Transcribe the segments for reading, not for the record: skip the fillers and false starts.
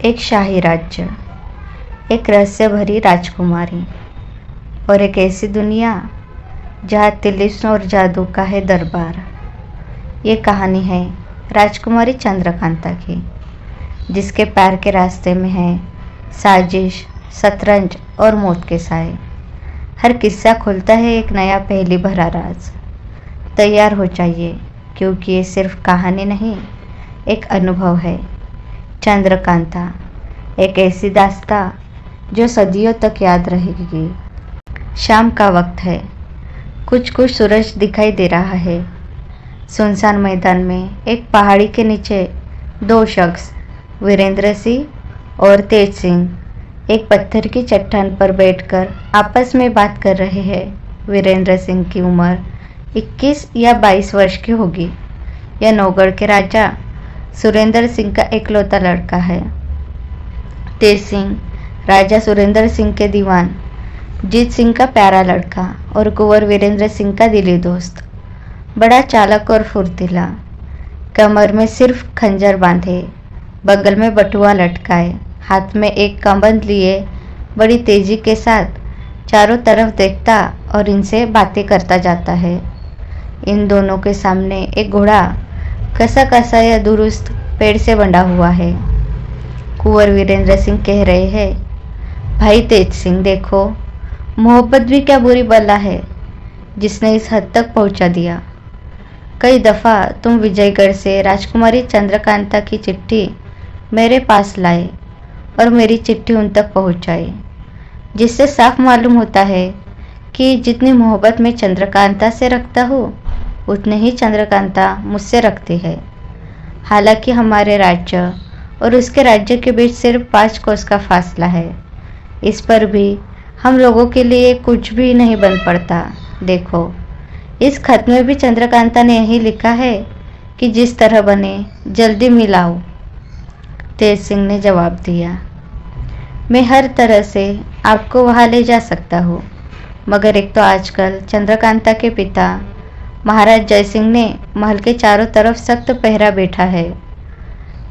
एक शाही राज्य, एक रहस्य भरी राजकुमारी और एक ऐसी दुनिया जहाँ तिलिस्म और जादू का है दरबार। ये कहानी है राजकुमारी चंद्रकांता की, जिसके पैर के रास्ते में है साजिश, शतरंज और मौत के साए। हर किस्सा खुलता है एक नया पहेली भरा राज। तैयार हो जाइए, क्योंकि ये सिर्फ कहानी नहीं, एक अनुभव है। चंद्रकांता, एक ऐसी दास्तां जो सदियों तक याद रहेगी। शाम का वक्त है, कुछ सूरज दिखाई दे रहा है। सुनसान मैदान में एक पहाड़ी के नीचे दो शख्स, वीरेंद्र सिंह और तेज सिंह, एक पत्थर की चट्टान पर बैठकर आपस में बात कर रहे हैं। वीरेंद्र सिंह की उम्र 21 या 22 वर्ष की होगी। यह नौगढ़ के राजा सुरेंद्र सिंह का इकलौता लड़का है। तेज सिंह राजा सुरेंद्र सिंह के दीवान जीत सिंह का प्यारा लड़का और कुंवर वीरेंद्र सिंह का दिली दोस्त। बड़ा चालाक और फुर्तीला, कमर में सिर्फ खंजर बांधे, बगल में बटुआ लटकाए, हाथ में एक कमंद लिए बड़ी तेजी के साथ चारों तरफ देखता और इनसे बातें करता जाता है। इन दोनों के सामने एक घोड़ा कसा कसा या दुरुस्त पेड़ से बंधा हुआ है। कुंवर वीरेंद्र सिंह कह रहे हैं, भाई तेज सिंह, देखो मोहब्बत भी क्या बुरी बला है जिसने इस हद तक पहुंचा दिया। कई दफ़ा तुम विजयगढ़ से राजकुमारी चंद्रकांता की चिट्ठी मेरे पास लाए और मेरी चिट्ठी उन तक पहुंचाई, जिससे साफ मालूम होता है कि जितनी मोहब्बत मैं चंद्रकांता से रखता हूँ, उतने ही चंद्रकांता मुझसे रखती है। हालांकि हमारे राज्य और उसके राज्य के बीच सिर्फ 5 कोस का फासला है, इस पर भी हम लोगों के लिए कुछ भी नहीं बन पड़ता। देखो, इस खत में भी चंद्रकांता ने यही लिखा है कि जिस तरह बने जल्दी मिलाओ। तेज सिंह ने जवाब दिया, मैं हर तरह से आपको वहाँ ले जा सकता हूँ, मगर एक तो आजकल चंद्रकांता के पिता महाराज जय सिंह ने महल के चारों तरफ सख्त पहरा बैठा है।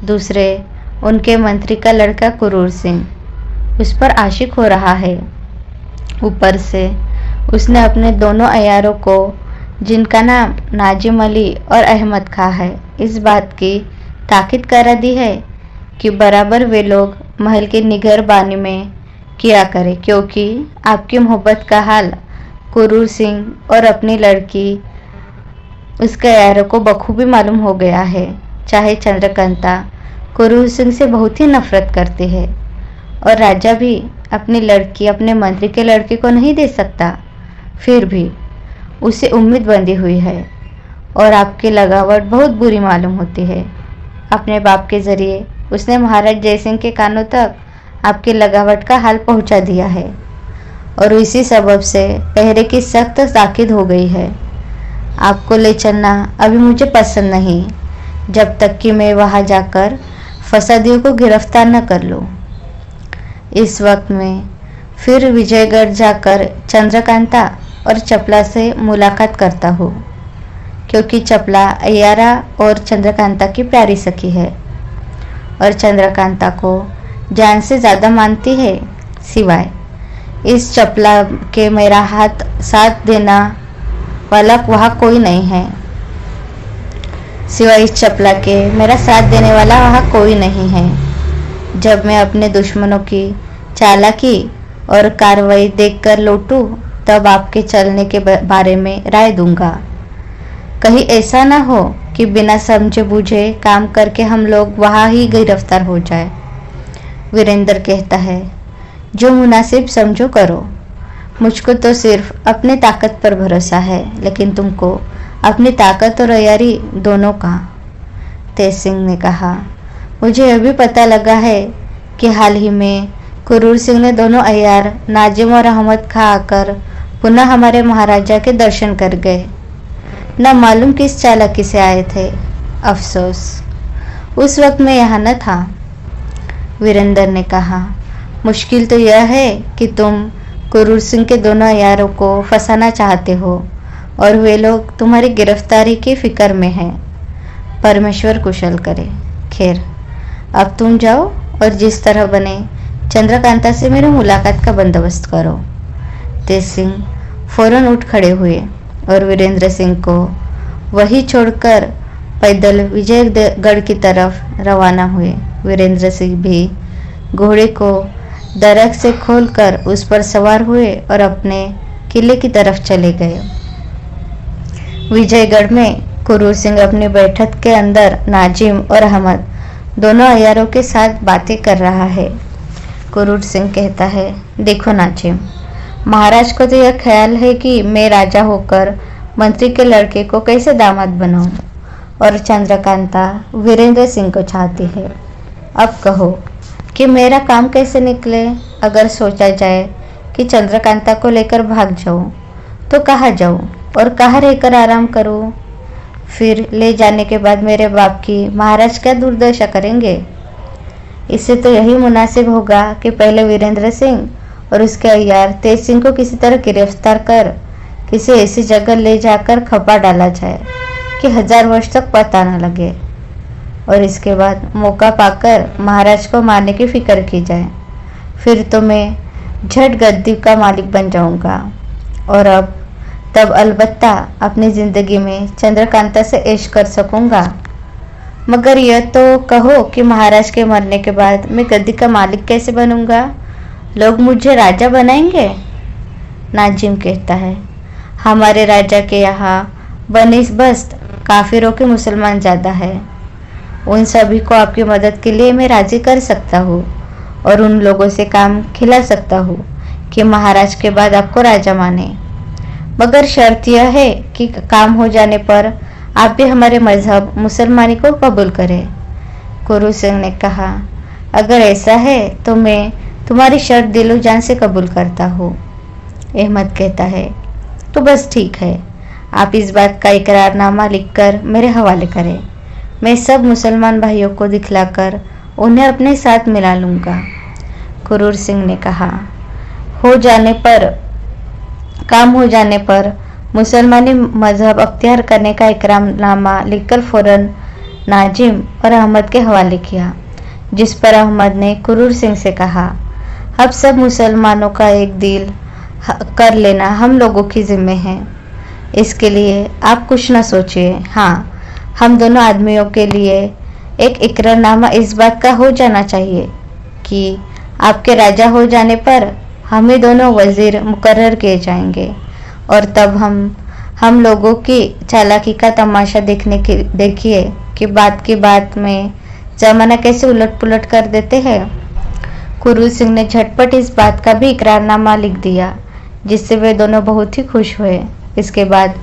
दूसरे, उनके मंत्री का लड़का कुरूर सिंह उस पर आशिक हो रहा है। ऊपर से उसने अपने दोनों अयारों को, जिनका नाम नाजिम अली और अहमद खां है, इस बात की ताकीद करा दी है कि बराबर वे लोग महल की निगरानी में किया करें, क्योंकि आपकी मोहब्बत का हाल कुरूर सिंह और अपनी लड़की उसके अयारों को बखूबी मालूम हो गया है। चाहे चंद्रकांता कुरूर सिंह से बहुत ही नफरत करती है और राजा भी अपनी लड़की अपने मंत्री के लड़के को नहीं दे सकता, फिर भी उसे उम्मीद बंधी हुई है और आपकी लगावट बहुत बुरी मालूम होती है। अपने बाप के जरिए उसने महाराज जयसिंह के कानों तक आपकी लगावट का हाल पहुंचा दिया है और इसी सबब से पहरे की सख्त ताकीद हो गई है। आपको ले चलना अभी मुझे पसंद नहीं, जब तक कि मैं वहां जाकर फसादियों को गिरफ्तार न कर लूं। इस वक्त में फिर विजयगढ़ जाकर चंद्रकांता और चपला से मुलाकात करता हूँ, क्योंकि चपला अय्यारा और चंद्रकांता की प्यारी सखी है और चंद्रकांता को जान से ज़्यादा मानती है। सिवाय इस चपला के मेरा हाथ साथ देना वाला वहाँ कोई नहीं है। सिवाय इस चपला के मेरा साथ देने वाला वहाँ कोई नहीं है। जब मैं अपने दुश्मनों की चालाकी और कार्रवाई देखकर लौटूं, तब आपके चलने के बारे में राय दूंगा। कहीं ऐसा ना हो कि बिना समझे बूझे काम करके हम लोग वहाँ ही गिरफ्तार हो जाए। वीरेंद्र कहता है, जो मुनासिब समझो करो। मुझको तो सिर्फ अपने ताकत पर भरोसा है, लेकिन तुमको अपनी ताकत और अयारी दोनों का। तेज सिंह ने कहा, मुझे यह भी पता लगा है कि हाल ही में कुरूर सिंह ने दोनों अयार नाजिम और अहमद खां आकर पुनः हमारे महाराजा के दर्शन कर गए। न मालूम किस चालाकी से आए थे। अफसोस उस वक्त मैं यहाँ न था। वीरेंद्र ने कहा, मुश्किल तो यह है कि तुम कुरूर सिंह के दोनों अयारों को फंसाना चाहते हो और वे लोग तुम्हारी गिरफ्तारी की फिक्र में हैं। परमेश्वर कुशल करे। खैर, अब तुम जाओ और जिस तरह बने चंद्रकांता से मेरी मुलाकात का बंदोबस्त करो। तेज सिंह फौरन उठ खड़े हुए और वीरेंद्र सिंह को वही छोड़कर पैदल विजयगढ़ की तरफ रवाना हुए। वीरेंद्र सिंह भी घोड़े को दरख से खोलकर उस पर सवार हुए और अपने किले की तरफ चले गए। विजयगढ़ में कुरूर सिंह अपनी बैठक के अंदर नाजिम और अहमद दोनों अय्यारों के साथ बातें कर रहा है। कुरूर सिंह कहता है, देखो नाजिम, महाराज को तो यह ख्याल है कि मैं राजा होकर मंत्री के लड़के को कैसे दामाद बनाऊं, और चंद्रकांता वीरेंद्र सिंह को चाहती है। अब कहो कि मेरा काम कैसे निकले। अगर सोचा जाए कि चंद्रकांता को लेकर भाग जाऊं तो कहाँ जाऊं और कहाँ रहकर आराम करूं? फिर ले जाने के बाद मेरे बाप की महाराज क्या दुर्दशा करेंगे। इससे तो यही मुनासिब होगा कि पहले वीरेंद्र सिंह और उसके अय्यार तेज सिंह को किसी तरह गिरफ्तार कर किसी ऐसी जगह ले जाकर खपा डाला जाए कि 1000 वर्ष तक पता न लगे, और इसके बाद मौका पाकर महाराज को मारने की फिक्र की जाए। फिर तो मैं झट गद्दी का मालिक बन जाऊंगा और तब अलबत्ता अपनी जिंदगी में चंद्रकांता से ऐश कर सकूंगा। मगर यह तो कहो कि महाराज के मरने के बाद मैं गद्दी का मालिक कैसे बनूंगा? लोग मुझे राजा बनाएंगे? नाजिम कहता है, हमारे राजा के यहाँ बनिस्बत काफिरों के मुसलमान ज़्यादा है। उन सभी को आपकी मदद के लिए मैं राजी कर सकता हूँ और उन लोगों से काम खिला सकता हूँ कि महाराज के बाद आपको राजा माने। मगर शर्त यह है कि काम हो जाने पर आप भी हमारे मजहब मुसलमानी को कबूल करें। कुरू सिंह ने कहा, अगर ऐसा है तो मैं तुम्हारी शर्त दिलो जान से कबूल करता हूँ। अहमद कहता है, तो बस ठीक है, आप इस बात का इकरारनामा लिखकर मेरे हवाले करें। मैं सब मुसलमान भाइयों को दिखलाकर उन्हें अपने साथ मिला लूँगा। कुरूर सिंह ने कहा, काम हो जाने पर मुसलमानी मजहब अख्तियार करने का इकरारनामा लिखकर फौरन नाजिम और अहमद के हवाले किया, जिस पर अहमद ने कुरूर सिंह से कहा, अब सब मुसलमानों का एक दिल कर लेना हम लोगों की जिम्मे है। इसके लिए आप कुछ न सोचिए। हाँ, हम दोनों आदमियों के लिए एक इकरारनामा इस बात का हो जाना चाहिए कि आपके राजा हो जाने पर हमें दोनों वजीर मुकर्रर किए जाएंगे, और तब हम लोगों की चालाकी का तमाशा देखिए कि बात की बात में जमाना कैसे उलट पुलट कर देते हैं। कुरू सिंह ने झटपट इस बात का भी इकरारनामा लिख दिया, जिससे वे दोनों बहुत ही खुश हुए। इसके बाद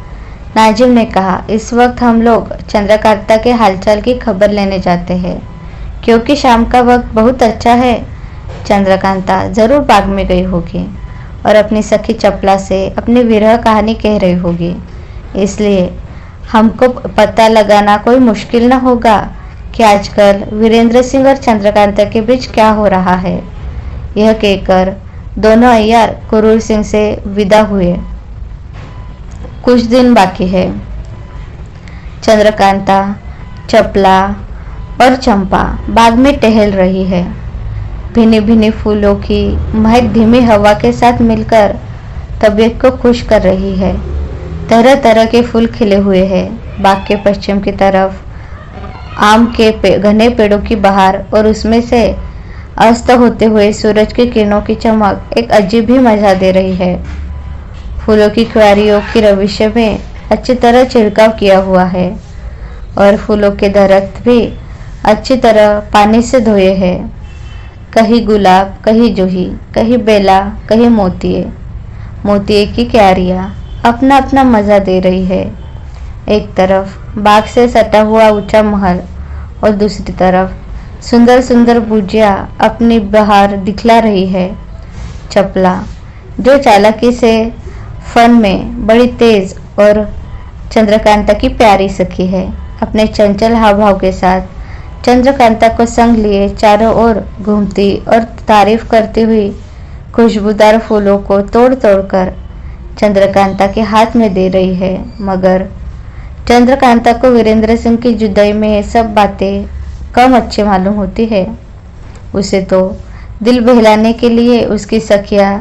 नाजिम ने कहा, इस वक्त हम लोग चंद्रकांता के हालचाल की खबर लेने जाते हैं, क्योंकि शाम का वक्त बहुत अच्छा है। चंद्रकांता जरूर बाग में गई होगी और अपनी सखी चपला से अपनी विरह कहानी कह रही होगी, इसलिए हमको पता लगाना कोई मुश्किल न होगा कि आजकल वीरेंद्र सिंह और चंद्रकांता के बीच क्या हो रहा है। यह कहकर दोनों अय्यार कुरूर सिंह से विदा हुए। कुछ दिन बाकी है। चंद्रकांता, चपला और चंपा बाग में टहल रही है। भिनी भिनी फूलों की महक धीमी हवा के साथ मिलकर तबीयत को खुश कर रही है। तरह तरह के फूल खिले हुए हैं। बाग के पश्चिम की तरफ आम के घने पेड़ों की बहार और उसमें से अस्त होते हुए सूरज की किरणों की चमक एक अजीब ही मजा दे रही है। फूलों की क्यारियों की रविशे में अच्छी तरह छिड़काव किया हुआ है और फूलों के दरख्त भी अच्छी तरह पानी से धोए हैं। कहीं गुलाब, कहीं जूही, कहीं बेला, कहीं मोतिये की क्यारियाँ अपना अपना मजा दे रही है। एक तरफ बाग से सटा हुआ ऊंचा महल और दूसरी तरफ सुंदर सुंदर बुझिया अपनी बहार दिखला रही है। चपला, जो चालाकी से फन में बड़ी तेज और चंद्रकांता की प्यारी सखी है, अपने चंचल हाव भाव के साथ चंद्रकांता को संग लिए चारों ओर घूमती और तारीफ करती हुई खुशबूदार फूलों को तोड़ तोड़कर चंद्रकांता के हाथ में दे रही है। मगर चंद्रकांता को वीरेंद्र सिंह की जुदाई में ये सब बातें कम अच्छी मालूम होती है। उसे तो दिल बहलाने के लिए उसकी सखियाँ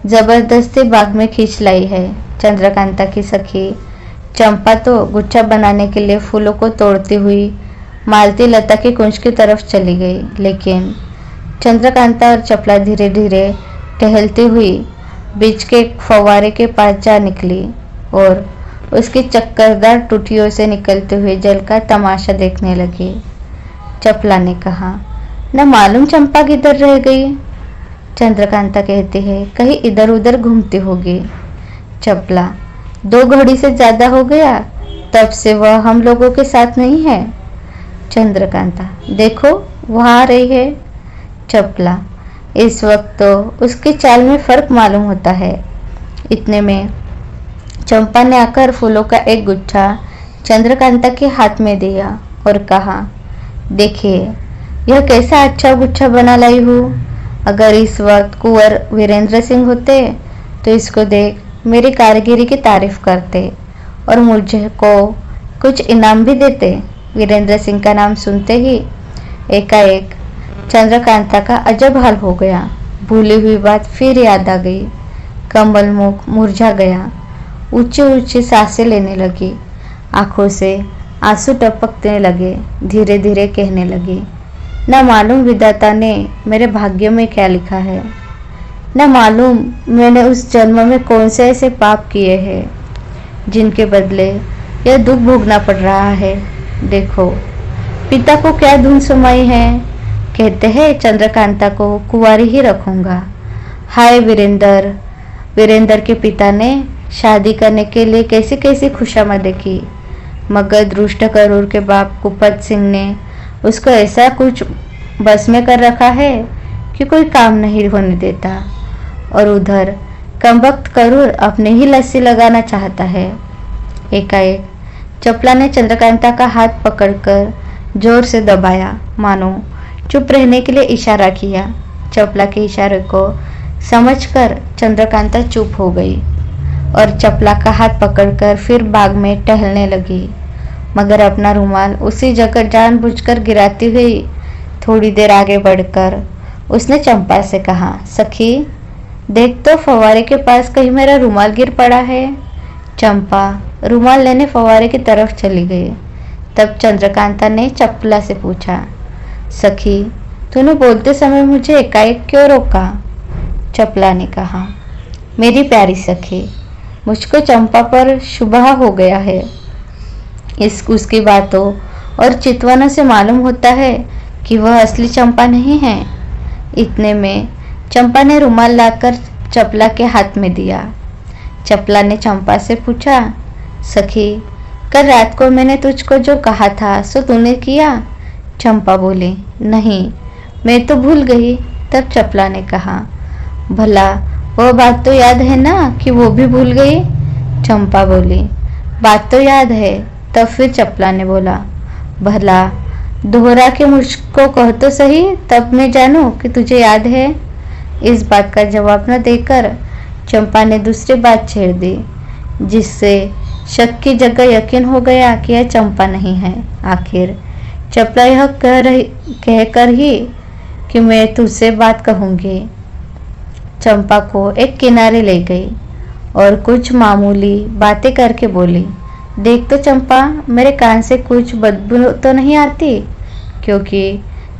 जबरदस्ती बाग में खींच लाई है। चंद्रकांता की सखी चंपा तो गुच्छा बनाने के लिए फूलों को तोड़ती हुई मालती लता की कुंज की तरफ चली गई, लेकिन चंद्रकांता और चपला धीरे धीरे टहलती हुई बीच के एक फव्वारे के पास जा निकली और उसकी चक्करदार टूटियों से निकलते हुए जल का तमाशा देखने लगी। चपला ने कहा, न मालूम चंपा किधर रह गई। चंद्रकांता कहती है, कहीं इधर उधर घूमती होगी। चपला, 2 घड़ी से ज्यादा हो गया, तब से वह हम लोगों के साथ नहीं है। चंद्रकांता, देखो वहाँ आ रही है। चपला, इस वक्त तो उसकी चाल में फर्क मालूम होता है। इतने में चंपा ने आकर फूलों का एक गुच्छा चंद्रकांता के हाथ में दिया और कहा, देखिए यह कैसा अच्छा गुच्छा बना लाई हूँ। अगर इस वक्त कुंवर वीरेंद्र सिंह होते तो इसको देख मेरी कारीगरी की तारीफ करते और मुझे को कुछ इनाम भी देते। वीरेंद्र सिंह का नाम सुनते ही एकाएक चंद्रकांता का अजब हाल हो गया। भूली हुई बात फिर याद आ गई। कमल मुख मुरझा गया, ऊंची ऊंची सांसें लेने लगी, आंखों से आंसू टपकने लगे। धीरे धीरे कहने लगी, न मालूम विधाता ने मेरे भाग्य में क्या लिखा है, न मालूम मैंने उस जन्म में कौन से ऐसे पाप किए हैं जिनके बदले यह दुख भोगना पड़ रहा है। देखो पिता को क्या धुन सुनाई है, कहते हैं चंद्रकांता को कुंवारी ही रखूंगा। हाय वीरेंद्र के पिता ने शादी करने के लिए कैसी कैसी खुशामदें की, मगर दुष्ट करूर के बाप कुपत सिंह ने उसको ऐसा कुछ बस में कर रखा है कि कोई काम नहीं होने देता, और उधर कमबख्त करूर अपने ही लस्सी लगाना चाहता है। एकाएक चपला ने चंद्रकांता का हाथ पकड़कर जोर से दबाया, मानो चुप रहने के लिए इशारा किया। चपला के इशारे को समझकर चंद्रकांता चुप हो गई और चपला का हाथ पकड़कर फिर बाग में टहलने लगी, मगर अपना रुमाल उसी जगह जानबूझकर गिराती हुई थोड़ी देर आगे बढ़कर उसने चंपा से कहा, सखी देख तो फव्वारे के पास कहीं मेरा रुमाल गिर पड़ा है। चंपा रुमाल लेने फव्वारे की तरफ चली गई। तब चंद्रकांता ने चपला से पूछा, सखी तूने बोलते समय मुझे एकाएक क्यों रोका। चपला ने कहा, मेरी प्यारी सखी, मुझको चंपा पर शुबह हो गया है। उसकी बातों और चितवनों से मालूम होता है कि वह असली चंपा नहीं है। इतने में चंपा ने रुमाल लाकर चपला के हाथ में दिया। चपला ने चंपा से पूछा, सखी कल रात को मैंने तुझको जो कहा था सो तूने किया। चंपा बोली, नहीं मैं तो भूल गई। तब चपला ने कहा, भला वह बात तो याद है ना कि वो भी भूल गई। चंपा बोली, बात तो याद है। तब फिर चपला ने बोला, भला दोहरा के मुझको कह तो सही, तब मैं जानूं कि तुझे याद है। इस बात का जवाब न देकर चंपा ने दूसरी बात छेड़ दी, जिससे शक की जगह यकीन हो गया कि यह चंपा नहीं है। आखिर चपला यह कहकर ही कि मैं तुझसे बात कहूंगी, चंपा को एक किनारे ले गई और कुछ मामूली बातें करके बोली, देख तो चंपा मेरे कान से कुछ बदबू तो नहीं आती, क्योंकि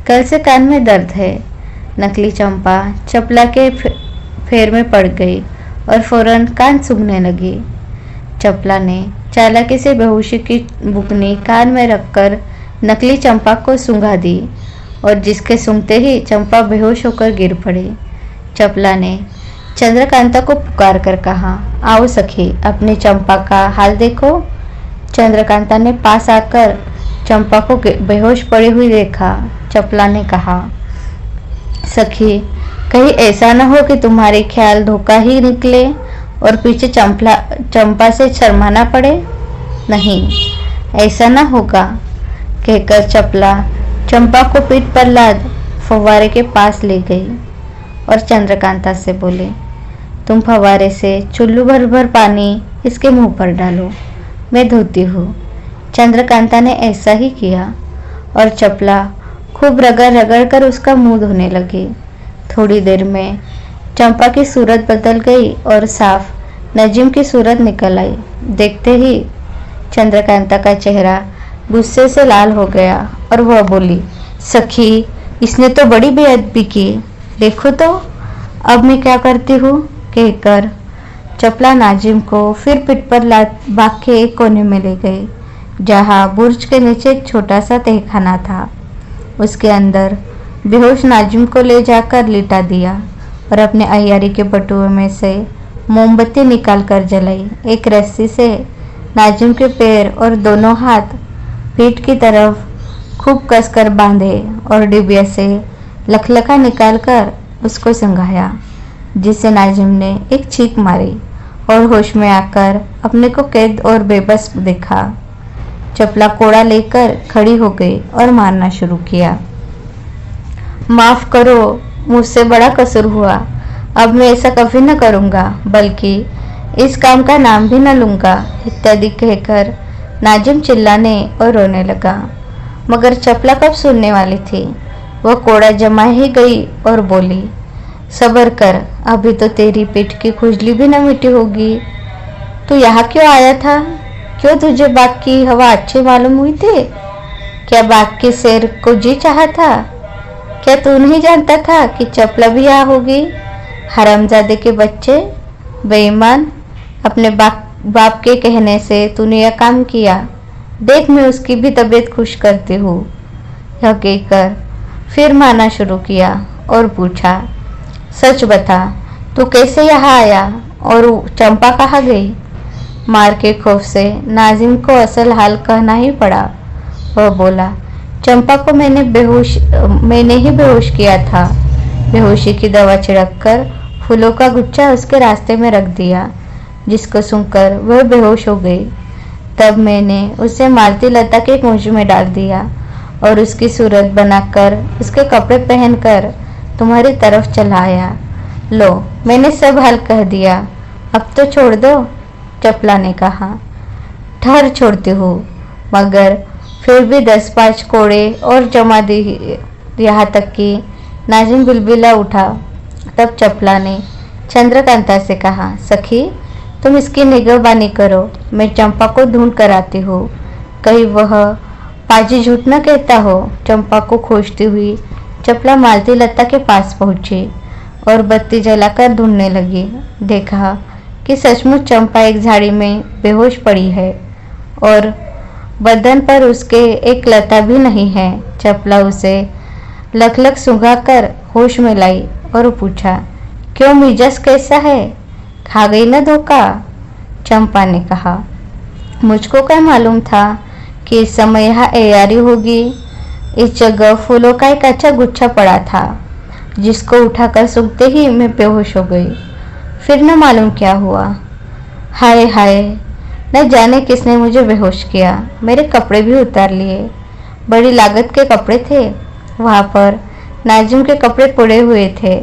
कल से कान में दर्द है। नकली चंपा चपला के फेर में पड़ गई और फौरन कान सूंघने लगी। चपला ने चालाकी से बेहोशी की बुकनी कान में रखकर नकली चंपा को सूंघा दी और जिसके सूंघते ही चंपा बेहोश होकर गिर पड़ी। चपला ने चंद्रकांता को पुकार कर कहा, आओ सखी अपनी चंपा का हाल देखो। चंद्रकांता ने पास आकर चंपा को बेहोश पड़ी हुई देखा। चपला ने कहा, सखी कहीं ऐसा न हो कि तुम्हारे ख्याल धोखा ही निकले और पीछे चंपा से शर्माना पड़े। नहीं ऐसा न होगा, कहकर चपला चंपा को पीठ पर लाद फव्वारे के पास ले गई और चंद्रकांता से बोले, तुम फव्वारे से चुल्लू भर भर पानी इसके मुंह पर डालो, मैं धोती हूँ। चंद्रकांता ने ऐसा ही किया और चपला खूब रगड़ रगड़ कर उसका मुंह धोने लगी। थोड़ी देर में चंपा की सूरत बदल गई और साफ नजीम की सूरत निकल आई। देखते ही चंद्रकांता का चेहरा गुस्से से लाल हो गया और वह बोली, सखी, इसने तो बड़ी बेअदबी की। देखो तो अब मैं क्या करती हूँ। कहकर चपला नाजिम को फिर पीठ पर लात बाग के एक कोने में ले गई, जहाँ बुर्ज के नीचे एक छोटा सा तहखाना था। उसके अंदर बेहोश नाजिम को ले जाकर लिटा दिया और अपने अय्यारी के बटुए में से मोमबत्ती निकालकर जलाई। एक रस्सी से नाजिम के पैर और दोनों हाथ पीठ की तरफ खूब कसकर बांधे और डिबिया से लखलखा निकालकर उसको संघाया, जिससे नाजिम ने एक चीख मारी और होश में आकर अपने को कैद और बेबस देखा। चपला कोड़ा लेकर खड़ी हो गई और मारना शुरू किया। माफ करो, मुझसे बड़ा कसूर हुआ। अब मैं ऐसा कभी न करूँगा, बल्कि इस काम का नाम भी न लूँगा, इत्यादि कहकर नाजिम चिल्लाने और रोने लगा। मगर चपला कब सुनने वाली थी। वह कोड़ा जमा ही गई और बोली, सब्र कर, अभी तो तेरी पीठ की खुजली भी न मिटी होगी। तू यहाँ क्यों आया था? क्यों तुझे बाग की हवा अच्छी मालूम हुई थी? क्या बाग के शेर को जी चाहा था? क्या तू नहीं जानता था कि चपला भी यहाँ होगी? हरामजादे के बच्चे, बेईमान, अपने बाप के कहने से तूने यह काम किया। देख, मैं उसकी भी तबीयत खुश करती हूँ। यह कहकर फिर मारना शुरू किया और पूछा, सच बता, तू कैसे यहाँ आया और चंपा कहाँ गई? मार के खौफ से नाजिम को असल हाल कहना ही पड़ा। वह बोला, चंपा को मैंने ही बेहोश किया था। बेहोशी की दवा छिड़ककर फूलों का गुच्छा उसके रास्ते में रख दिया, जिसको सुनकर वह बेहोश हो गई। तब मैंने उसे मालती लता के मूंछ में डाल दिया और उसकी सूरत बनाकर उसके कपड़े पहनकर तुम्हारी तरफ चला आया। लो, मैंने सब हाल कह दिया, अब तो छोड़ दो। चपला ने कहा, ठहर, छोड़ती हूँ, मगर फिर भी 10-5 कोड़े और जमा दी, यहाँ तक कि नाजिम बिलबिला उठा। तब चपला ने चंद्रकांता से कहा, सखी, तुम इसकी निगहबानी करो, मैं चंपा को ढूंढ कर आती हूँ। कहीं वह पाजी झूठ न कहता हो। चंपा को खोजती हुई चपला मालती लता के पास पहुंची और बत्ती जलाकर ढूंढने लगी। देखा कि सचमुच चंपा एक झाड़ी में बेहोश पड़ी है और बदन पर उसके एक लता भी नहीं है। चपला उसे लख सूंघा कर होश में लाई और पूछा, क्यों, मिजाज कैसा है? खा गई न धोखा? चंपा ने कहा, मुझको क्या मालूम था कि इस समय यहाँ अय्यारी होगी। इस जगह फूलों का एक अच्छा गुच्छा पड़ा था, जिसको उठाकर सूंघते ही मैं बेहोश हो गई। फिर न मालूम क्या हुआ। हाय हाय, न जाने किसने मुझे बेहोश किया। मेरे कपड़े भी उतार लिए। बड़ी लागत के कपड़े थे। वहाँ पर नाजिम के कपड़े पड़े हुए थे,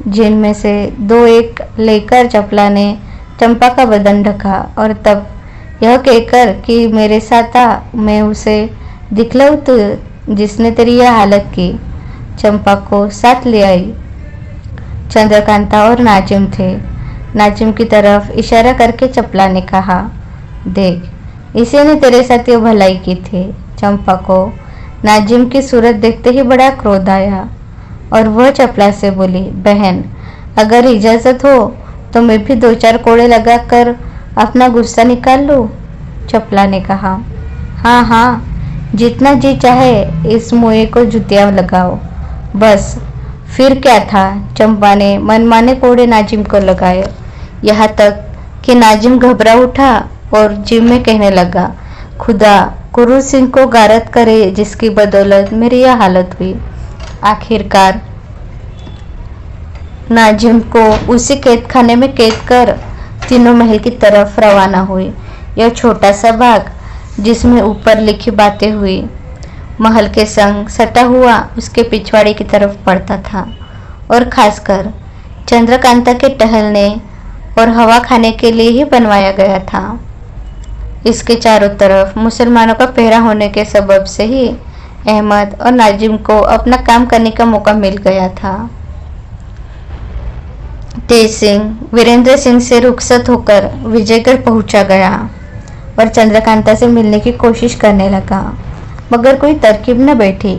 जिनमें से 2-1 लेकर चपला ने चंपा का बदन ढका और तब यह कहकर कि मेरे साथ आ, मैं उसे दिखलाऊं तो जिसने तेरी यह हालत की, चंपा को साथ ले आई। चंद्रकांता और नाजिम थे। नाजिम की तरफ इशारा करके चपला ने कहा, देख, इसी ने तेरे साथ ये भलाई की थी। चंपा को नाजिम की सूरत देखते ही बड़ा क्रोध आया और वह चपला से बोली, बहन, अगर इजाज़त हो तो मैं भी 2-4 कोड़े लगाकर अपना गुस्सा निकाल लूँ। चपला ने कहा, हाँ हाँ, जितना जी चाहे इस मुए को जुतियाँ लगाओ, बस। फिर क्या था। चंपा ने मनमाने कोड़े नाजिम को लगाए, यहाँ तक कि नाजिम घबरा उठा और जी में कहने लगा, खुदा गुरु सिंह को गारत करे जिसकी बदौलत मेरी यह हालत हुई। आखिरकार नाजिम को उसी कैद खाने में कैद कर तीनों महल की तरफ रवाना हुई। यह छोटा सा बाग, जिसमें ऊपर लिखी बातें हुई, महल के संग सटा हुआ उसके पिछवाड़े की तरफ पड़ता था और खासकर चंद्रकांता के टहलने और हवा खाने के लिए ही बनवाया गया था। इसके चारों तरफ मुसलमानों का पहरा होने के सबब से ही अहमद और नाजिम को अपना काम करने का मौका मिल गया था। तेज सिंह वीरेंद्र सिंह से रुखसत होकर विजयगढ़ पहुंचा गया और चंद्रकांता से मिलने की कोशिश करने लगा, मगर कोई तरकीब न बैठी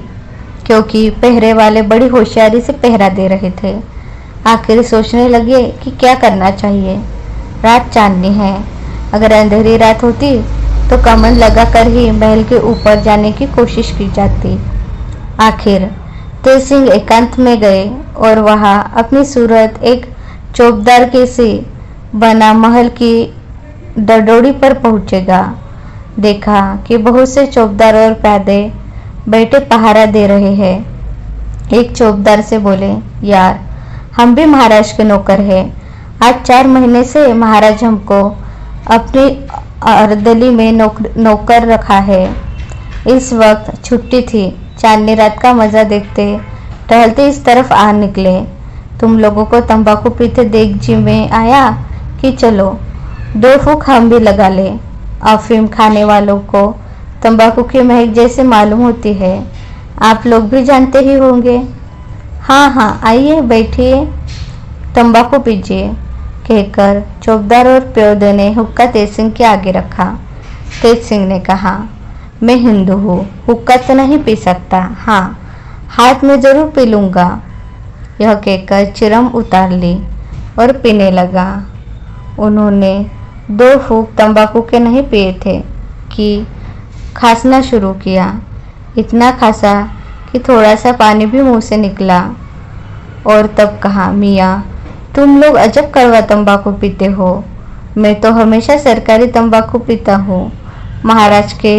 क्योंकि पहरे वाले बड़ी होशियारी से पहरा दे रहे थे। आखिर सोचने लगे कि क्या करना चाहिए। रात चांदनी है, अगर अंधेरी रात होती तो कमन लगाकर ही महल के ऊपर जाने की कोशिश की जाती। आखिर तेज सिंह एकांत में गए और वहां अपनी सूरत एक चौबदार के से बना महल की डडोड़ी पर पहुंचेगा। देखा कि बहुत से चौबदार और प्यादे बैठे पहारा दे रहे हैं। एक चौबदार से बोले, यार हम भी महाराज के नौकर हैं। आज 4 महीने से महाराज हमको अपनी अर्दली में नौकर रखा है। इस वक्त छुट्टी थी, चांदनी रात का मजा देखते टहलते इस तरफ आ निकले। तुम लोगों को तंबाकू पीते देख जी में आया कि चलो 2 फूंक हम भी लगा ले। अफीम खाने वालों को तंबाकू की महक जैसे मालूम होती है, आप लोग भी जानते ही होंगे। हाँ हाँ आइए बैठिए, तंबाकू पीजिए, कहकर चौबदार और प्योदे ने हुक्का तेज सिंह के आगे रखा। तेज सिंह ने कहा, मैं हिंदू हूँ, हुक्का तो नहीं पी सकता, हाँ हाथ में जरूर पी लूँगा। यह कहकर चिरम उतार ली और पीने लगा। उन्होंने 2 फूंक तंबाकू के नहीं पिए थे कि खांसना शुरू किया। इतना खांसा कि थोड़ा सा पानी भी मुंह से निकला और तब कहा, मियाँ तुम लोग अजब कड़वा तंबाकू पीते हो। मैं तो हमेशा सरकारी तंबाकू पीता हूँ। महाराज के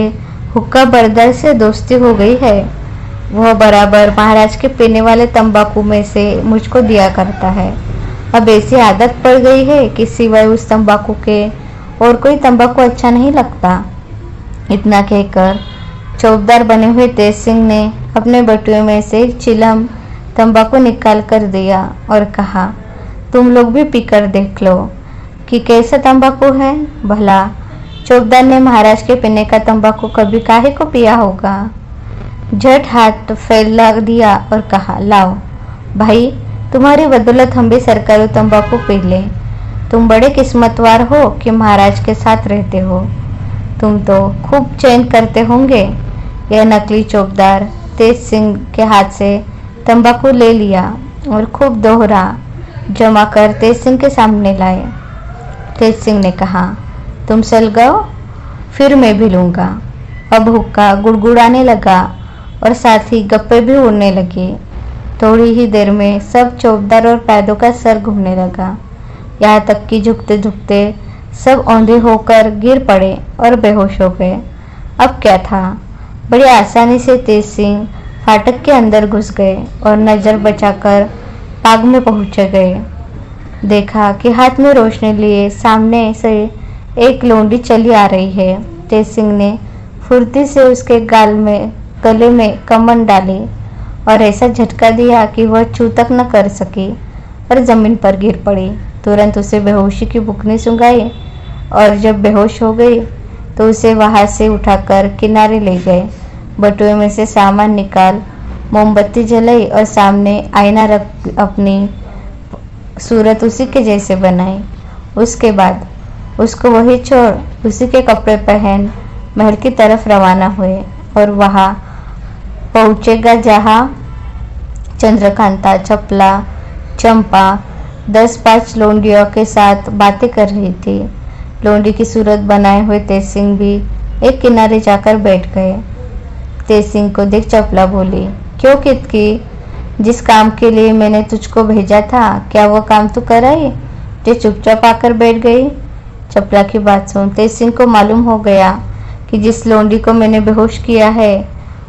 हुक्का बरदर से दोस्ती हो गई है। वह बराबर महाराज के पीने वाले तंबाकू में से मुझको दिया करता है। अब ऐसी आदत पड़ गई है कि सिवाय उस तंबाकू के और कोई तंबाकू अच्छा नहीं लगता। इतना कहकर चौबदार बने हुए तेज सिंह ने अपने बटुए में से चिलम तंबाकू निकाल कर दिया और कहा, तुम लोग भी पीकर देख लो कि कैसा तंबाकू है। भला चौबदार ने महाराज के पीने का तंबाकू कभी काहे को पिया होगा। झट हाथ फैला दिया और कहा, लाओ भाई, तुम्हारी बदौलत हम भी सरकारी तंबाकू पी लें। तुम बड़े किस्मतवार हो कि महाराज के साथ रहते हो। तुम तो खूब चैन करते होंगे। यह नकली चौबदार तेज सिंह के हाथ से तंबाकू ले लिया और खूब दोहरा जमा कर तेज सिंह के सामने लाए। तेज सिंह ने कहा, तुम सलगाओ, फिर मैं भी लूँगा। अब हुक्का गुड़गुड़ाने लगा और साथ ही गप्पे भी उड़ने लगे। थोड़ी ही देर में सब चौबदार और पैदों का सर घूमने लगा, यहाँ तक कि झुकते झुकते सब औंधे होकर गिर पड़े और बेहोश हो गए। अब क्या था, बड़ी आसानी से तेज सिंह फाटक के अंदर घुस गए और नज़र बचाकर बाग में पहुँच गए। देखा कि हाथ में रोशनी लिए सामने से एक लोंडी चली आ रही है। तेज सिंह ने फुर्ती से उसके गले में कमन डाली और ऐसा झटका दिया कि वह छू तक न कर सकी और जमीन पर गिर पड़ी। तुरंत उसे बेहोशी की बुकनी सुंघाई और जब बेहोश हो गई तो उसे वहां से उठाकर किनारे ले गए। बटुए में से सामान निकाल मोमबत्ती जलाई और सामने आईना रख अपनी सूरत उसी के जैसे बनाई। उसके बाद उसको वही छोड़ उसी के कपड़े पहन महल की तरफ रवाना हुए और वहां पहुंचेगा जहां चंद्रकांता, चपला, चंपा 10-5 लोंडियों के साथ बातें कर रही थी। लोंडी की सूरत बनाए हुए तेज सिंह भी एक किनारे जाकर बैठ गए। तेज सिंह को देख चपला बोली, क्यों कितकी, जिस काम के लिए मैंने तुझको भेजा था क्या वो काम तू कराई जो चुपचाप आकर बैठ गई। चपला की बात सुन तेज सिंह को मालूम हो गया कि जिस लोंडी को मैंने बेहोश किया है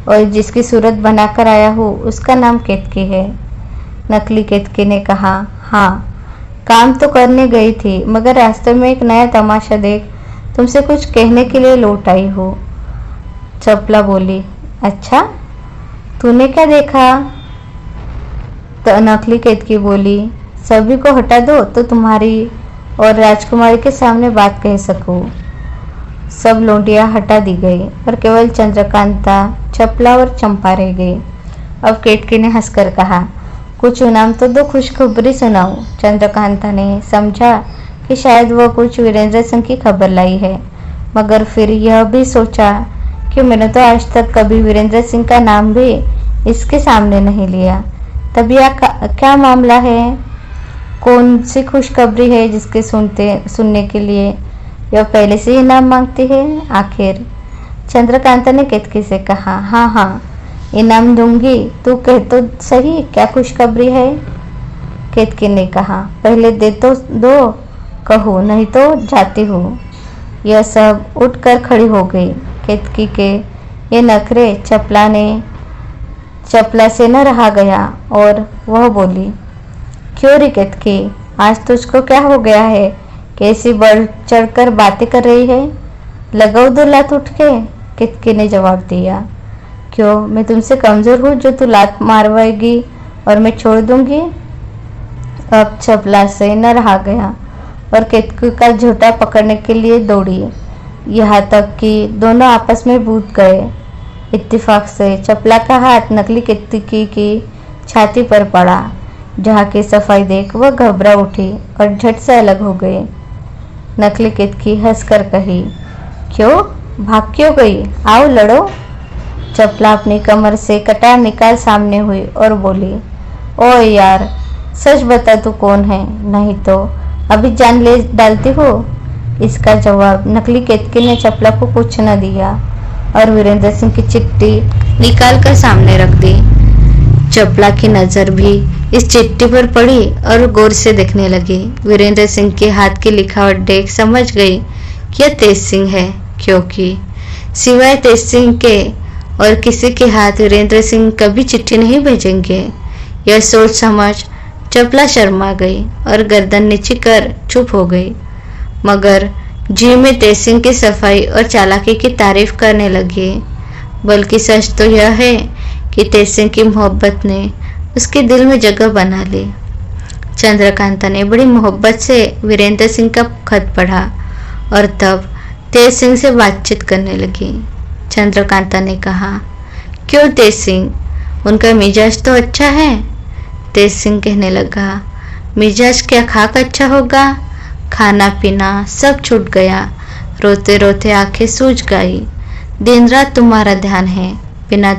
और जिसकी सूरत बनाकर आया हूँ उसका नाम केतकी है। नकली केतकी ने कहा, हाँ काम तो करने गई थी, मगर रास्ते में एक नया तमाशा देख तुमसे कुछ कहने के लिए लौट आई हूँ। चपला बोली, अच्छा तूने क्या देखा। तो नकली केतकी बोली, सभी को हटा दो तो तुम्हारी और राजकुमारी के सामने बात कह सकूं। सब लोटियां हटा दी गई और केवल चंद्रकांता, चपला और चंपा रह गई। अब केतकी ने हंसकर कहा, कुछ इनाम तो दो, खुशखबरी सुनाओ। चंद्रकांता ने समझा कि शायद वह कुछ वीरेंद्र सिंह की खबर लाई है, मगर फिर यह भी सोचा कि मैंने तो आज तक कभी वीरेंद्र सिंह का नाम भी इसके सामने नहीं लिया। तब यह क्या मामला है? कौन सी खुशखबरी है जिसके सुनने के लिए यह पहले से इनाम मांगती है? आखिर चंद्रकांता ने केतकी से कहा, हाँ हाँ इनाम दूंगी, तू कह तो सही क्या खुशखबरी है? केतकी ने कहा, पहले दे तो दो, कहो नहीं तो जाती हूँ। यह सब उठकर खड़ी हो गई। केतकी के ये नखरे चपला से न रहा गया और वह बोली, क्यों रे केतकी, आज तुझको क्या हो गया है? कैसी बढ़ चढ़कर बातें कर रही है? लगाओ दो लात उठ के। केतकी ने जवाब दिया, क्यों मैं तुमसे कमजोर हूँ जो तू लात मारवाएगी और मैं छोड़ दूंगी? अब चपला से न रहा गया और केतकी का झूठा पकड़ने के लिए दौड़ी, यहाँ तक कि दोनों आपस में बूझ गए। इत्तेफाक से चपला का हाथ नकली केतकी की छाती पर पड़ा, जहाँ की सफाई देख वह घबरा उठी और झट से अलग हो गई। नकली केतकी हंसकर कही, क्यों भाग क्यों गई? आओ लड़ो। चपला अपनी कमर से कटार निकाल सामने हुई और बोली, ओ यार सच बता तू कौन है, नहीं तो अभी जान ले डालती हो। इसका जवाब नकली केतकी ने चपला को कुछ न दिया और वीरेंद्र सिंह की चिट्ठी निकाल कर सामने रख दी। चपला की नजर भी इस चिट्ठी पर पड़ी और गौर से देखने लगी। वीरेंद्र सिंह के हाथ की लिखावट देख समझ गई कि यह तेज सिंह है, क्योंकि सिवाय तेज सिंह के और किसी के हाथ वीरेंद्र सिंह कभी चिट्ठी नहीं भेजेंगे। यह सोच समझ चपला शर्मा गई और गर्दन नीचे कर चुप हो गई, मगर जी में तेज सिंह की सफाई और चालाकी की तारीफ करने लगी। बल्कि सच तो यह है कि तेज सिंह की मोहब्बत ने उसके दिल में जगह बना ली। चंद्रकांता ने बड़ी मोहब्बत से वीरेंद्र सिंह का खत पढ़ा और तब तेज सिंह से बातचीत करने लगी। चंद्रकांता ने कहा, क्यों तेज सिंह, उनका मिजाज तो अच्छा है? तेज सिंह कहने लगा, मिजाज क्या खाक अच्छा होगा, खाना पीना सब छूट गया, रोते रोते आंखें सूज गई, दिन रात तुम्हारा ध्यान है, बिना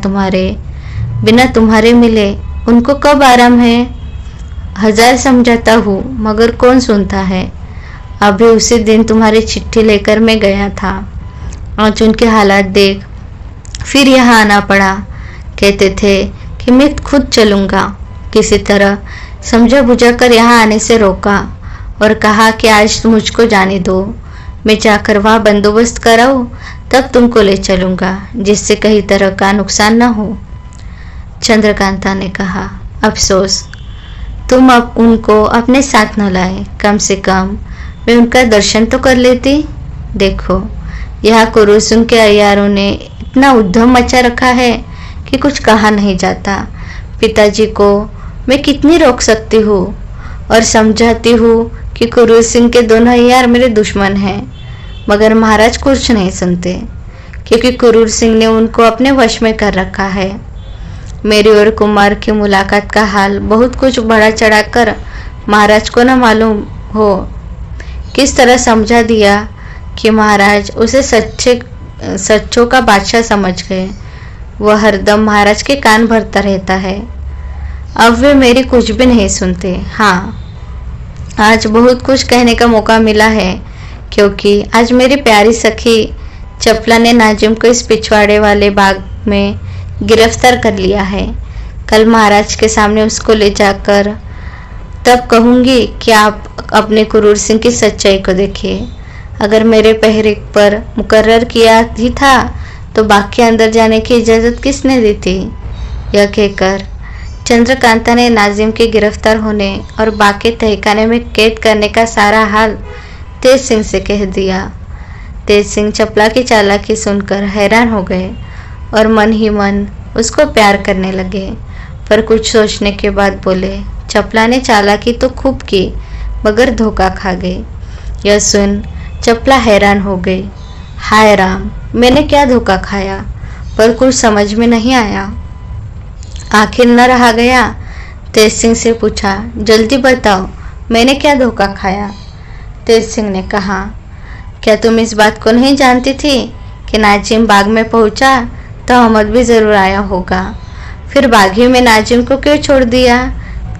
तुम्हारे मिले उनको कब आराम है? हजार समझाता हूँ मगर कौन सुनता है। अभी उसी दिन तुम्हारी चिट्ठी लेकर मैं गया था, आज उनके हालात देख फिर यहाँ आना पड़ा। कहते थे कि मैं खुद चलूँगा, किसी तरह समझा बुझा कर यहाँ आने से रोका और कहा कि आज मुझको जाने दो, मैं जाकर वहाँ बंदोबस्त कराऊँ तब तुमको ले चलूँगा, जिससे कहीं तरह का नुकसान न हो। चंद्रकांता ने कहा, अफसोस तुम अब उनको अपने साथ न लाए, कम से कम मैं उनका दर्शन तो कर लेती। देखो यहाँ कुरुसुम के अय्यारों ने इतना उद्यम मचा रखा है कि कुछ कहा नहीं जाता। पिताजी को मैं कितनी रोक सकती हूँ और समझाती हूँ कि कुरुसिंह के दोनों अय्यार मेरे दुश्मन हैं, मगर महाराज कुछ नहीं सुनते, क्योंकि कुरूर सिंह ने उनको अपने वश में कर रखा है। मेरी और कुमार की मुलाकात का हाल बहुत कुछ बढ़ा चढ़ाकर महाराज को न मालूम हो किस तरह समझा दिया कि महाराज उसे सच्चों का बादशाह समझ गए। वह हरदम महाराज के कान भरता रहता है। अब वे मेरी कुछ भी नहीं सुनते। हाँ, आज बहुत कुछ कहने का मौका मिला है, क्योंकि आज मेरी प्यारी सखी चपला ने नाजिम को इस पिछवाड़े वाले बाग में गिरफ्तार कर लिया है। कल महाराज के सामने उसको ले जाकर तब कहूँगी कि आप अपने कुरूर सिंह की सच्चाई को देखिए। अगर मेरे पहरे पर मुकर्रर किया ही था तो बाकी अंदर जाने की इजाज़त किसने दी थी? यह कहकर चंद्रकांता ने नाजिम के गिरफ्तार होने और बाकी तहखाने में कैद करने का सारा हाल तेज सिंह से कह दिया। तेज सिंह चपला की चालाकी सुनकर हैरान हो गए और मन ही मन उसको प्यार करने लगे, पर कुछ सोचने के बाद बोले, चपला ने चालाकी तो खूब की मगर धोखा खा गई। यह सुन चपला हैरान हो गई। हाय राम, मैंने क्या धोखा खाया, पर कुछ समझ में नहीं आया। आखिर न रहा गया। तेज सिंह से पूछा, जल्दी बताओ, मैंने क्या धोखा खाया। तेज सिंह ने कहा, क्या तुम इस बात को नहीं जानती थी कि नाजिम बाग में पहुंचा तो अहमद भी ज़रूर आया होगा। फिर बागी में नाजिम को क्यों छोड़ दिया?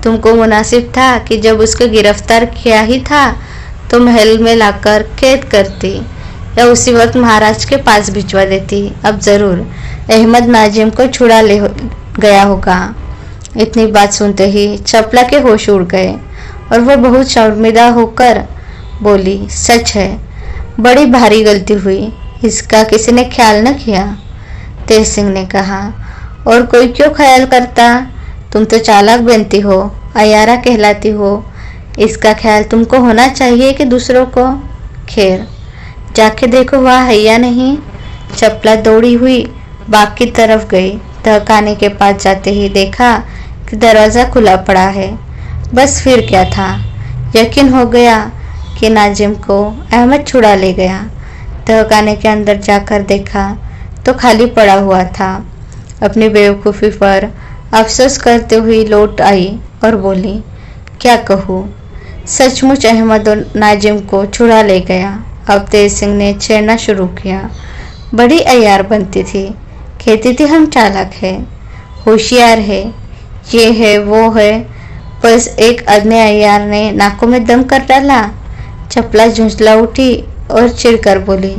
तुमको मुनासिब था कि जब उसको गिरफ्तार किया ही था तो महल में लाकर कैद करती या उसी वक्त महाराज के पास भिजवा देती। अब ज़रूर अहमद नाजिम को छुड़ा ले गया होगा। इतनी बात सुनते ही चपला के होश उड़ गए और वह बहुत शर्मिंदा होकर बोली, सच है, बड़ी भारी गलती हुई, इसका किसी ने ख्याल न किया। तेज सिंह ने कहा, और कोई क्यों ख्याल करता? तुम तो चालाक बनती हो, अयारा कहलाती हो, इसका ख्याल तुमको होना चाहिए कि दूसरों को। खैर, जाके देखो वह है या नहीं। चपला दौड़ी हुई बाग की तरफ गई। तहखाने के पास जाते ही देखा कि दरवाज़ा खुला पड़ा है। बस फिर क्या था, यकीन हो गया कि नाजिम को अहमद छुड़ा ले गया। तहखाने के अंदर जाकर देखा तो खाली पड़ा हुआ था। अपनी बेवकूफ़ी पर अफसोस करते हुए लौट आई और बोली, क्या कहूँ, सचमुच अहमद और नाजिम को छुड़ा ले गया। अब तेज सिंह ने छेड़ना शुरू किया। बड़ी अयार बनती थी, कहती थी हम चालाक है, होशियार है, ये है वो है। बस एक अदने अयार ने नाकों में दम कर डाला। चपला झुंझला उठी और चिढ़कर बोली,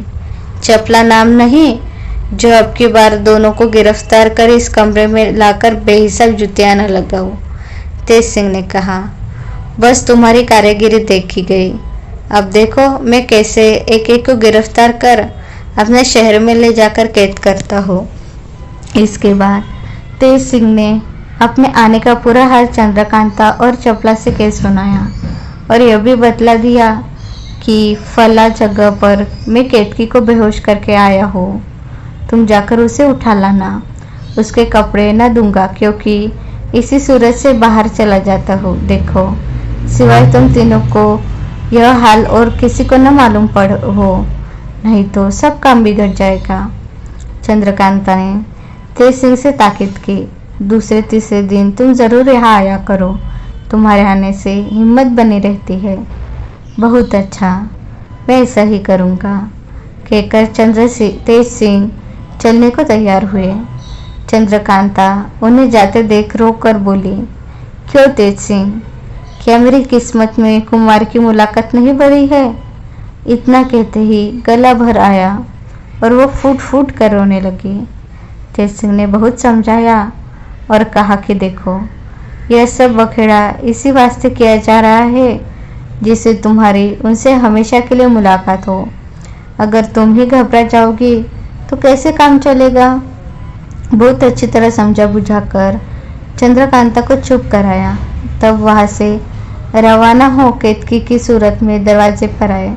चपला नाम नहीं जो अब की बार दोनों को गिरफ्तार कर इस कमरे में लाकर बेहिसाब जुतियाँ न लगाऊं। तेज सिंह ने कहा, बस तुम्हारी कारीगिरी देखी गई। अब देखो मैं कैसे एक एक को गिरफ्तार कर अपने शहर में ले जाकर कैद करता हूँ। इसके बाद तेज सिंह ने अपने आने का पूरा हाल चंद्रकांता और चपला से कह सुनाया और यह भी बतला दिया कि फला जगह पर मैं केतकी को बेहोश करके आया हूँ, तुम जाकर उसे उठा लाना। उसके कपड़े न दूंगा क्योंकि इसी सूरत से बाहर चला जाता हूँ। देखो, सिवाय तुम तीनों को यह हाल और किसी को न मालूम पड़ हो, नहीं तो सब काम बिगड़ जाएगा। चंद्रकांता ने तेज सिंह से ताकीद की, दूसरे तीसरे दिन तुम ज़रूर यहाँ आया करो, तुम्हारे आने से हिम्मत बनी रहती है। बहुत अच्छा, मैं ऐसा ही करूँगा, कहकर तेज सिंह चलने को तैयार हुए। चंद्रकांता उन्हें जाते देख रोक कर बोली, क्यों तेज सिंह, क्या मेरी किस्मत में कुमार की मुलाकात नहीं भरी है? इतना कहते ही गला भर आया और वो फूट फूट कर रोने लगी। तेज सिंह ने बहुत समझाया और कहा कि देखो, यह सब बखेड़ा इसी वास्ते किया जा रहा है जिससे तुम्हारी उनसे हमेशा के लिए मुलाकात हो। अगर तुम ही घबरा जाओगी तो कैसे काम चलेगा? बहुत अच्छी तरह समझा बुझाकर चंद्रकांता को चुप कराया। तब वहाँ से रवाना हो केतकी की सूरत में दरवाजे पर आए।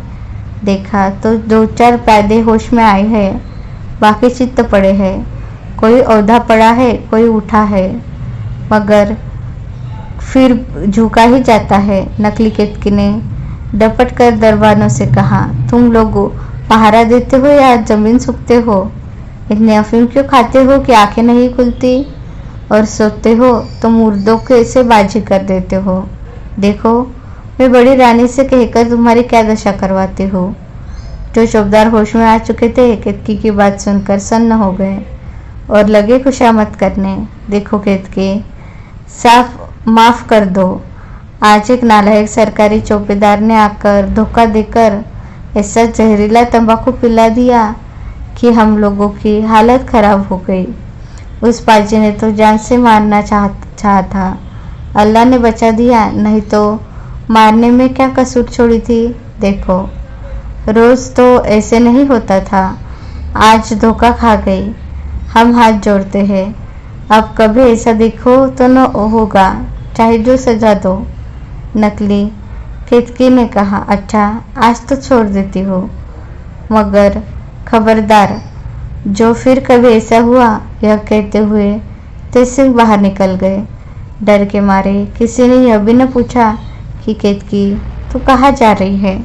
देखा तो दो चार प्यादे होश में आए हैं, बाकी चित्त पड़े हैं, कोई औधा पड़ा है, कोई उठा है, मगर फिर झुका ही जाता है। नकली केतकी ने डपट कर दरबानों से कहा, तुम लोग पहारा देते हो या जमीन सूखते हो? इतने अफीम क्यों खाते हो कि आंखें नहीं खुलती? और सोते हो तो मुर्दों के से बाजी कर देते हो। देखो, मैं बड़ी रानी से कहकर तुम्हारी क्या दशा करवाती हूँ। जो चौबदार होश में आ चुके थे केतकी की बात सुनकर सन्न हो गए और लगे खुशामद करने। देखो केतकी, साफ माफ कर दो, आज एक नालायक सरकारी चौकीदार ने आकर धोखा देकर ऐसा जहरीला तंबाकू पिला दिया कि हम लोगों की हालत खराब हो गई। उस पाजी ने तो जान से मारना चाहा था, अल्लाह ने बचा दिया, नहीं तो मारने में क्या कसूर छोड़ी थी। देखो, रोज़ तो ऐसे नहीं होता था, आज धोखा खा गई। हम हाथ जोड़ते हैं, अब कभी ऐसा दिखो तो न होगा, चाहे जो सजा दो। नकली केतकी ने कहा, अच्छा आज तो छोड़ देती हो, मगर खबरदार जो फिर कभी ऐसा हुआ। यह कहते हुए तेज सिंह बाहर निकल गए। डर के मारे किसी ने यह भी न पूछा कि केतकी तू कहाँ जा रही है।